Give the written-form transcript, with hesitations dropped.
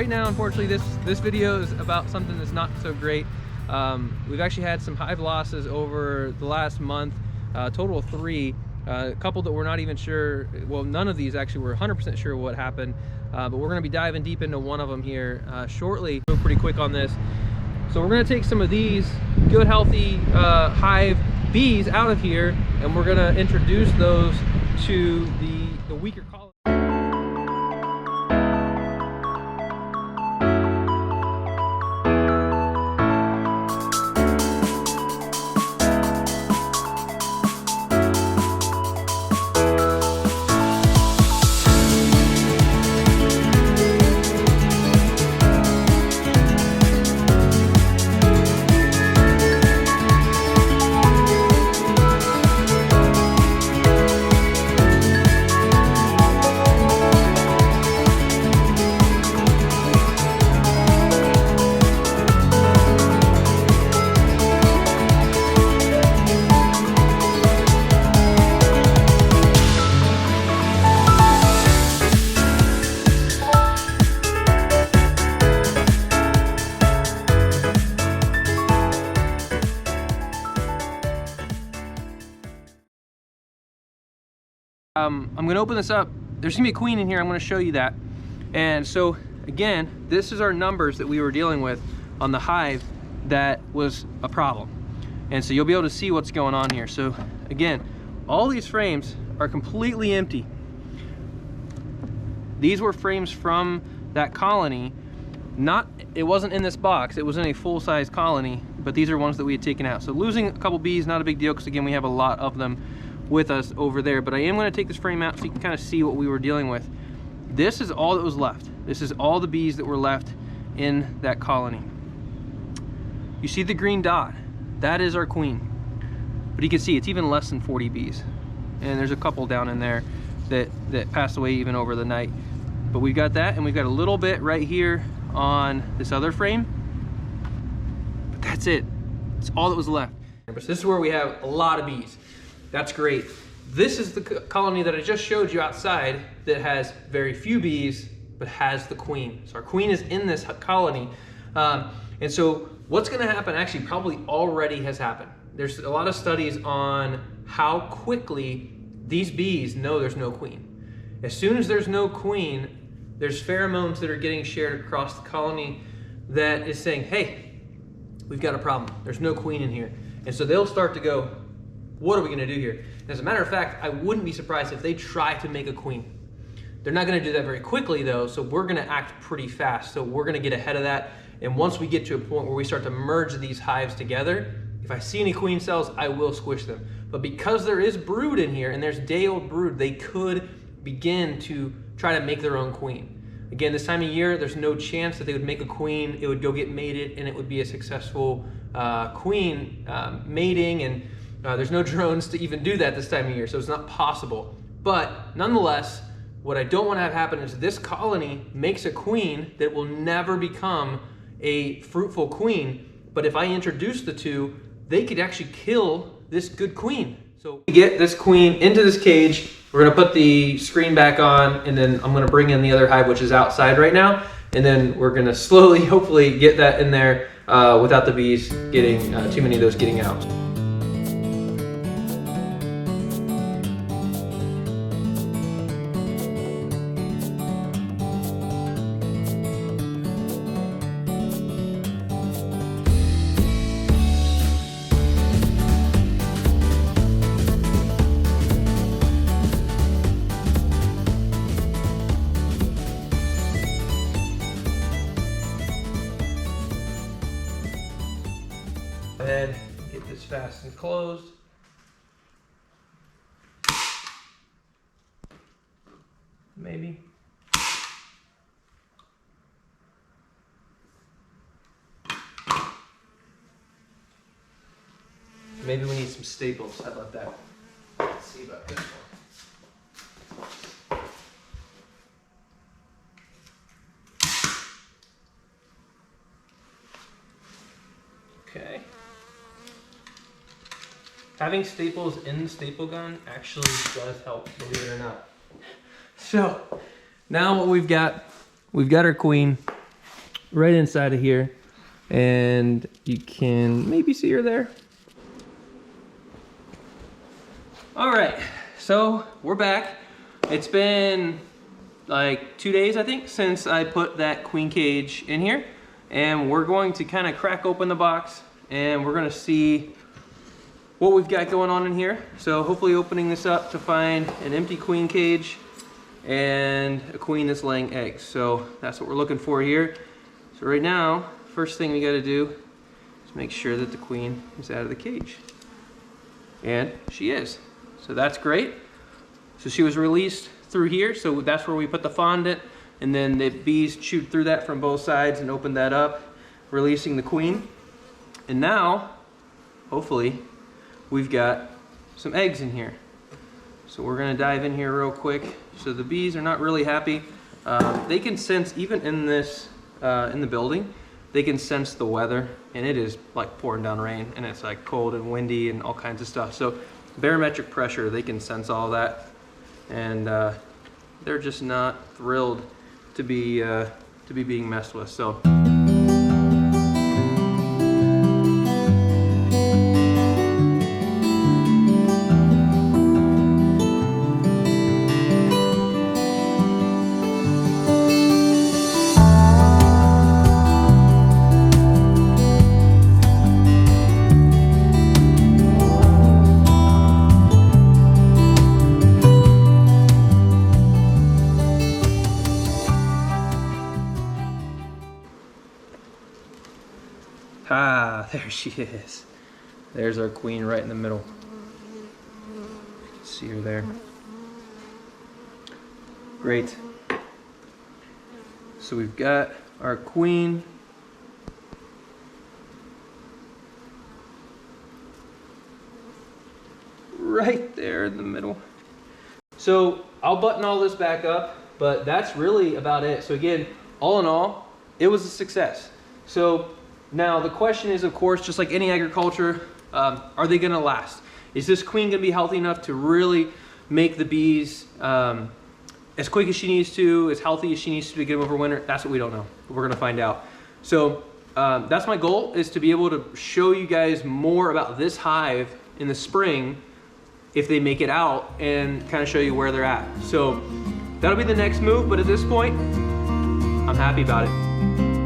right now, unfortunately, this video is about something that's not so great. We've actually had some hive losses over the last month, total of 3. A couple that we're not even sure, well, none of these actually were 100% sure what happened, but we're going to be diving deep into one of them here shortly. Move pretty quick on this. So we're going to take some of these good, healthy hive bees out of here, and we're going to introduce those to the weaker colony. I'm gonna open this up. There's gonna be a queen in here. I'm gonna show you that. And so again, this is our numbers that we were dealing with on the hive that was a problem. And so you'll be able to see what's going on here. So again, all these frames are completely empty. These were frames from that colony. It wasn't in this box, it was in a full-size colony, but these are ones that we had taken out. So losing a couple bees, not a big deal, because again, we have a lot of them with us over there. But I am going to take this frame out so you can kind of see what we were dealing with. This is all that was left. This is all the bees that were left in that colony. You see the green dot? That is our queen. But you can see it's even less than 40 bees. And there's a couple down in there that passed away even over the night. But we've got that, and we've got a little bit right here on this other frame. But that's it. It's all that was left. So this is where we have a lot of bees. That's great. This is the colony that I just showed you outside that has very few bees, but has the queen. So our queen is in this colony. And so what's gonna happen actually probably already has happened. There's a lot of studies on how quickly these bees know there's no queen. As soon as there's no queen, there's pheromones that are getting shared across the colony that is saying, hey, we've got a problem. There's no queen in here. And so they'll start to go, what are we gonna do here? And as a matter of fact, I wouldn't be surprised if they try to make a queen. They're not gonna do that very quickly though, so we're gonna act pretty fast. So we're gonna get ahead of that. And once we get to a point where we start to merge these hives together, if I see any queen cells, I will squish them. But because there is brood in here and there's day-old brood, they could begin to try to make their own queen. Again, this time of year, there's no chance that they would make a queen. It would go get mated and it would be a successful queen mating, and there's no drones to even do that this time of year, so it's not possible. But nonetheless, what I don't want to have happen is this colony makes a queen that will never become a fruitful queen. But if I introduce the two, they could actually kill this good queen. So we get this queen into this cage. We're gonna put the screen back on, and then I'm gonna bring in the other hive, which is outside right now. And then we're gonna slowly, hopefully, get that in there without the bees getting, too many of those getting out. Ahead, get this fast and closed. Maybe. Maybe we need some staples. How about that? Let's see about this one. Okay. Having staples in the staple gun actually does help, believe it or not. So now what we've got our queen. right inside of here. And you can maybe see her there. All right, so we're back. It's been like 2 days, I think, since I put that queen cage in here. And we're going to kind of crack open the box and we're gonna see what we've got going on in here. So hopefully opening this up to find an empty queen cage and a queen that's laying eggs. So that's what we're looking for here. So right now, first thing we gotta do is make sure that the queen is out of the cage. And she is. So that's great. So she was released through here, so that's where we put the fondant, and then the bees chewed through that from both sides and opened that up, releasing the queen. And now, hopefully, we've got some eggs in here. So we're gonna dive in here real quick. So the bees are not really happy. They can sense, even in this, in the building, they can sense the weather, and it is like pouring down rain, and it's like cold and windy and all kinds of stuff. So barometric pressure, they can sense all that, and they're just not thrilled to be being messed with. So. Ah, there she is. There's our queen right in the middle. You can see her there. Great. So we've got our queen. Right there in the middle. So I'll button all this back up, but that's really about it. So again, all in all, it was a success. So now the question is, of course, just like any agriculture, are they gonna last? Is this queen gonna be healthy enough to really make the bees as quick as she needs to, as healthy as she needs to get them over winter? That's what we don't know. We're gonna find out. So that's my goal, is to be able to show you guys more about this hive in the spring if they make it out, and kind of show you where they're at. So that'll be the next move, but at this point, I'm happy about it.